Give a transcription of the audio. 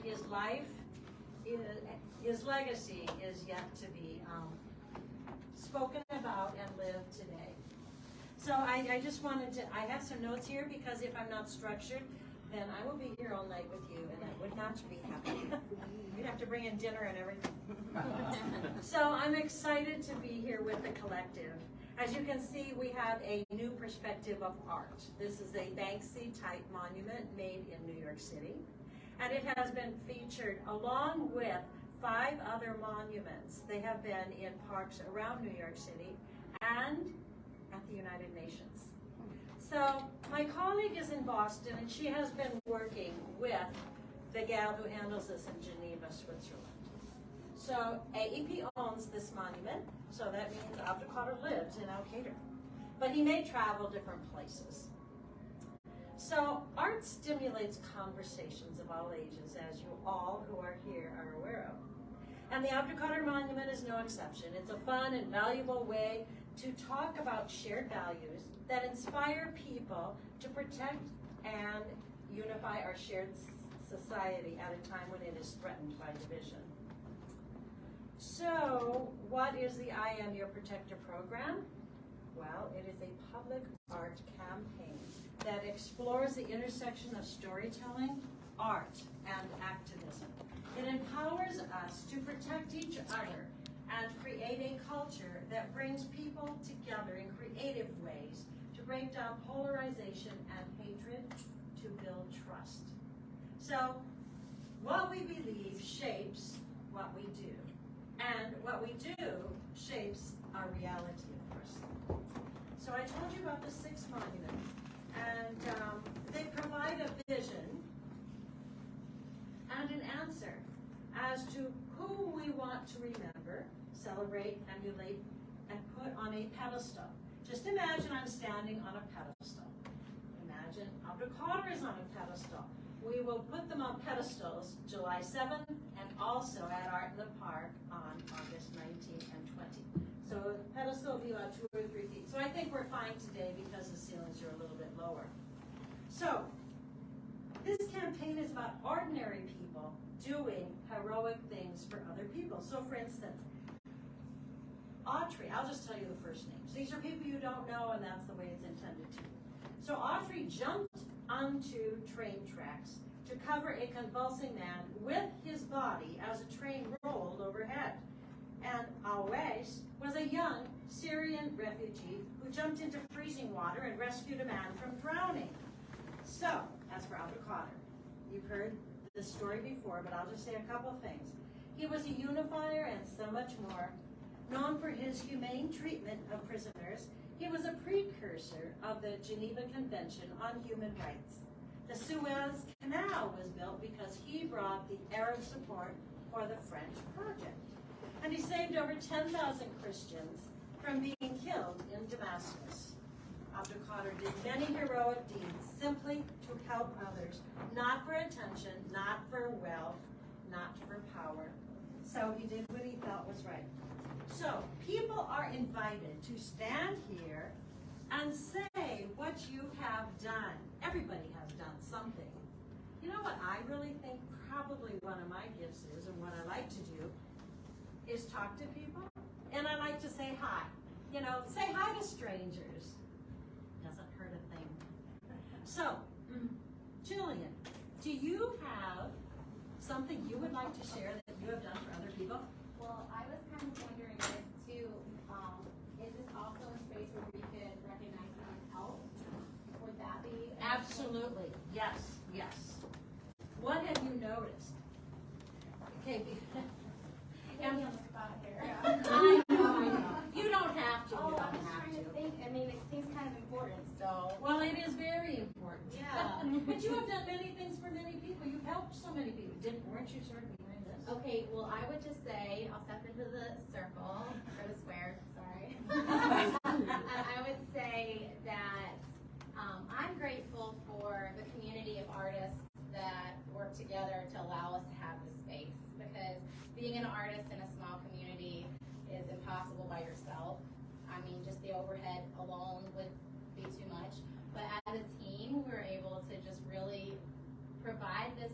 but his life, his legacy is yet to be spoken about and lived today. So I just wanted to, I have some notes here because if I'm not structured, then I will be here all night with you, and that would not be happy. You'd have to bring in dinner and everything. So I'm excited to be here with the collective. As you can see, we have a new perspective of art. This is a Banksy-type monument made in New York City, and it has been featured along with 5 other monuments. They have been in parks around New York City and at the United Nations. So my colleague is in Boston, and she has been working with the gal who handles this in Geneva, Switzerland. So AEP owns this monument, so that means Abdelkader lives in Al-Qaeda, but he may travel different places. So art stimulates conversations of all ages, as you all who are here are aware of. And the Abdelkader Monument is no exception. It's a fun and valuable way to talk about shared values that inspire people to protect and unify our shared society at a time when it is threatened by division. So, what is the I Am Your Protector program? Well, it is a public art campaign that explores the intersection of storytelling, art, and activism. It empowers us to protect each other and create a culture that brings people together in creative ways to break down polarization and hatred to build trust. So, what we believe shapes what we do, and what we do shapes our reality, of course. So I told you about the 6 monuments, and they provide a vision and an answer as to who we want to remember, celebrate, emulate, and put on a pedestal. Just imagine I'm standing on a pedestal. Imagine Abdelkader is on a pedestal. We will put them on pedestals July 7th and also at Art in the Park on August 19th and 20th. So the pedestal will be about 2 or 3 feet. So I think we're fine today because the ceilings are a little bit lower. So this campaign is about ordinary people doing heroic things for other people. So for instance, Audrey, I'll just tell you the first names. These are people you don't know, and that's the way it's intended to. So Audrey jumped onto train tracks to cover a convulsing man with his body as a train rolled overhead. And Awais was a young Syrian refugee who jumped into freezing water and rescued a man from drowning. So, as for Abdelkader, you've heard this story before, but I'll just say a couple things. He was a unifier and so much more. Known for his humane treatment of prisoners, he was a precursor of the Geneva Convention on Human Rights. The Suez Canal was built because he brought the Arab support for the French project. And he saved over 10,000 Christians from being killed in Damascus. Abdelkader did many heroic deeds simply to help others, not for attention, not for wealth, not for power. So he did what he felt was right. So people are invited to stand here and say what you have done. Everybody has done something. You know what I really think probably one of my gifts is, and what I like to do, is talk to people. And I like to say hi. You know, say hi to strangers. Doesn't hurt a thing. So, Julian, do you have something you would like to share that you have done for other people? Well, I was kind of wondering if too, is this also a space where we could recognize someone else? Would that be? Absolutely. Yes, yes. What have you noticed? Okay. On the spot here. I know. You don't have to. Oh, I'm just trying to think. I mean, it seems kind of important, so. Well, it is very important. Yeah. But you have done many things for many people. You've helped so many people. Weren't you sort of behind this? Okay, well, I would just say, I'll step into the circle, or the square, sorry. I would say that I'm grateful for the community of artists that work together to allow us to have this space, because being an artist in a small community is impossible by yourself. I mean, just the overhead alone would be too much. But as a team, we're able to just really provide this